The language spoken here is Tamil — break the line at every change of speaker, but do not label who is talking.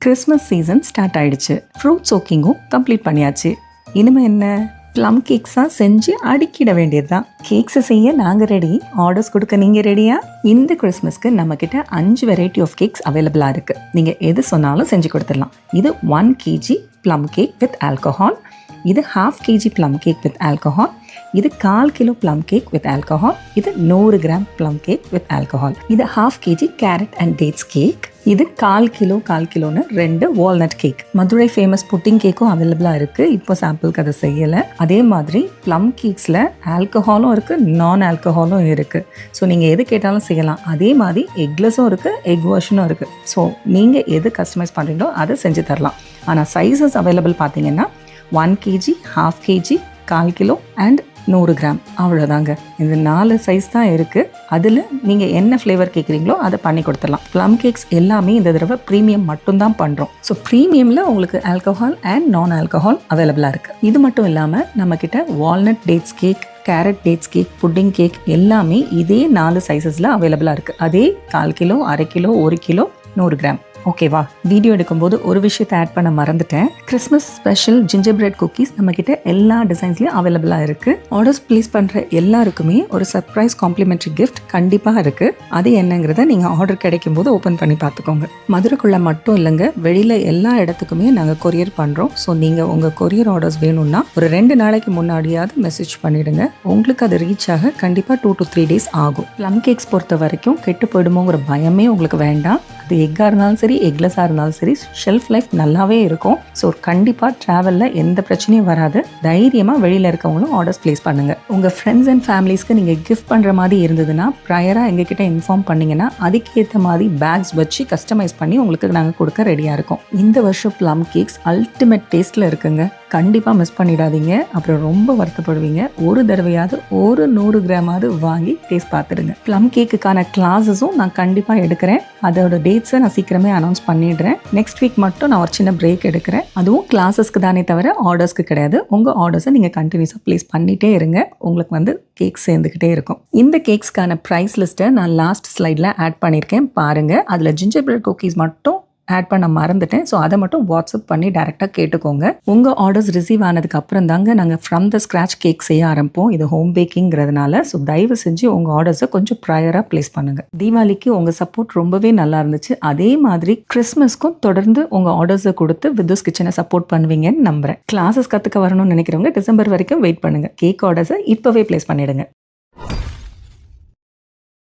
கிறிஸ்மஸ் சீசன் ஸ்டார்ட் ஆயிடுச்சு. ஃப்ரூட் சோக்கிங்கும் கம்ப்ளீட் பண்ணியாச்சு. இனிமே என்ன, ப்ளம் கேக்ஸாக செஞ்சு அடுக்கிட வேண்டியது தான். கேக்ஸை செய்ய நாங்கள் ரெடி, ஆர்டர்ஸ் கொடுக்க நீங்கள் ரெடியா? இந்த கிறிஸ்மஸ்க்கு நம்மக்கிட்ட 5 வெரைட்டி ஆஃப் கேக்ஸ் அவைலபிளாக இருக்குது. நீங்கள் எது சொன்னாலும் செஞ்சு கொடுத்துடலாம். இது 1 kg plum cake with alcohol, இது 1/2 kg plum cake with alcohol, இது 1/4 kilo plum cake with alcohol, இது 100 gram plum cake with alcohol, இது 1/2 kg carat and dads cake, இது 1/4 கிலோன்னு 2 walnut cake. Madurai famous pudding கேக்கும் அவைலபிளாக இருக்குது. இப்போ சாம்பிளுக்கு அதை செய்யலை. அதே மாதிரி ப்ளம் கேக்ஸில் ஆல்கஹாலும் இருக்குது, நான் ஆல்கஹாலும் இருக்குது. ஸோ நீங்கள் எது கேட்டாலும் செய்யலாம். அதே மாதிரி எக்லெஸும் இருக்குது, எக் வெர்ஷனும் இருக்குது. ஸோ நீங்கள் எது கஸ்டமைஸ் பண்ணுறீங்களோ அதை செஞ்சு தரலாம். ஆனால் சைஸஸ் அவைலபிள் பார்த்தீங்கன்னா 1 kg, 1/2 kg, 1/4 kilo and 100 gram. அவ்வளோதாங்க. இந்த 4 சைஸ் தான் இருக்குது. அதில் நீங்கள் என்ன ஃப்ளேவர் கேட்குறீங்களோ அதை பண்ணி கொடுத்துடலாம். ப்ளம் கேக்ஸ் எல்லாமே இந்த தடவை ப்ரீமியம் மட்டும்தான் பண்ணுறோம். ஸோ ப்ரீமியமில் உங்களுக்கு ஆல்கஹால் அண்ட் நான் ஆல்கஹால் அவைலபிளாக இருக்குது. இது மட்டும் இல்லாமல் நம்மக்கிட்ட walnut dates cake, carrot dates cake, pudding cake எல்லாமே இதே 4 சைஸஸில் அவைலபிளாக இருக்குது. அதே 1/4 கிலோ, 1/2 கிலோ, 1 கிலோ, 100 கிராம். ஓகேவா? வீடியோ எடுக்கும்போது ஒரு விஷயத்தை ஆட் பண்ண மறந்துட்டேன். Christmas special ginger bread cookies நம்மக்கிட்ட எல்லா டிசைன்ஸ்லையும் அவைலபிளாக இருக்குது. ஆர்டர்ஸ் ப்ளேஸ் பண்ணுற எல்லாருக்குமே ஒரு சர்ப்ரைஸ் காம்ப்ளிமெண்ட்ரி கிஃப்ட் கண்டிப்பாக இருக்குது. அது என்னங்கிறத நீங்கள் ஆர்டர் கிடைக்கும் போது ஓப்பன் பண்ணி பார்த்துக்கோங்க. மதுரைக்குள்ளே மட்டும் இல்லைங்க, வெளியில் எல்லா இடத்துக்குமே நாங்கள் கொரியர் பண்ணுறோம். ஸோ நீங்கள் உங்கள் கொரியர் ஆர்டர்ஸ் வேணும்னா ஒரு 2 நாளைக்கு முன்னாடியாவது மெசேஜ் பண்ணிவிடுங்க. உங்களுக்கு அது ரீச் ஆக கண்டிப்பாக 2 to 3 days ஆகும். ப்ளம் கேக்ஸ் பொறுத்த வரைக்கும் கெட்டு போயிடுமோங்கிற பயமே உங்களுக்கு வேண்டாம். அது எக்காக இருந்தாலும் சரி, எக்லெஸ்ஸாக இருந்தாலும் சரி, ஷெல்ஃப் லைஃப் நல்லாவே இருக்கும். ஸோ கண்டிப்பாக ட்ராவலில் எந்த பிரச்சனையும் வராது. தைரியமாக வெளியில் இருக்கவங்களும் ஆர்டர்ஸ் ப்ளேஸ் பண்ணுங்கள். உங்கள் ஃப்ரெண்ட்ஸ் அண்ட் ஃபேமிலிஸ்க்கு நீங்கள் கிஃப்ட் பண்ணுற மாதிரி இருந்ததுன்னா ப்ரையராக எங்ககிட்ட இன்ஃபார்ம் பண்ணிங்கன்னா அதுக்கேற்ற மாதிரி பேக்ஸ் வச்சு கஸ்டமைஸ் பண்ணி உங்களுக்கு நாங்கள் கொடுக்க ரெடியாக இருக்கோம். இந்த வருஷம் ப்ளம் கேக்ஸ் அல்டிமேட் டேஸ்ட்டில் இருக்குங்க. கண்டிப்பாக மிஸ் பண்ணிடாதீங்க. அப்புறம் ரொம்ப வருத்தப்படுவீங்க. ஒரு தடவையாவது ஒரு 100 கிராமாவது வாங்கி டேஸ்ட் பார்த்துடுங்க. ப்ளம் கேக்குக்கான கிளாஸஸும் நான் கண்டிப்பாக எடுக்கிறேன். அதோட டேட்ஸை நான் சீக்கிரமே அனௌன்ஸ் பண்ணிடுறேன். நெக்ஸ்ட் வீக் மட்டும் நான் ஒரு சின்ன பிரேக் எடுக்கிறேன். அதுவும் கிளாஸஸ்க்கு தானே தவிர ஆர்டர்ஸ்க்கு கிடையாது. உங்கள் ஆர்டர்ஸை நீங்கள் கண்டினியூஸாக ப்ளேஸ் பண்ணிகிட்டே இருங்க. உங்களுக்கு கேக் சேர்ந்துக்கிட்டே இருக்கும். இந்த கேக்ஸ்க்கான ப்ரைஸ் லிஸ்ட்டை நான் லாஸ்ட் ஸ்லைடில் ஆட் பண்ணியிருக்கேன், பாருங்கள். அதில் ஜிஞ்சர் பிரெட் குக்கீஸ் மட்டும் ஆட் பண்ண மறந்துட்டேன். ஸோ அதை மட்டும் வாட்ஸ்அப் பண்ணி டேரெக்டாக கேட்டுக்கோங்க. உங்கள் ஆர்டர்ஸ் ரிசீவ் ஆனதுக்கு அப்புறம் தாங்க நாங்கள் ஃப்ரம் த ஸ்க்ராச் கேக் செய்ய ஆரம்பிப்போம். இது ஹோம் பேக்கிங்கிறதுனால. ஸோ தயவு செஞ்சு உங்கள் ஆர்டர்ஸை கொஞ்சம் ப்ரையராக ப்ளேஸ் பண்ணுங்கள். தீபாவளிக்கு உங்கள் சப்போர்ட் ரொம்பவே நல்லா இருந்துச்சு. அதே மாதிரி கிறிஸ்மஸ்க்கும் தொடர்ந்து உங்கள் ஆர்டர்ஸை கொடுத்து விதுஸ் கிச்சனை சப்போர்ட் பண்ணுவீங்கன்னு நம்புகிறேன். கிளாஸஸ் கற்றுக்க வரணும்னு நினைக்கிறவங்க டிசம்பர் வரைக்கும் வெயிட் பண்ணுங்கள். கேக் ஆர்டர்ஸை இப்போவே ப்ளேஸ் பண்ணிவிடுங்க.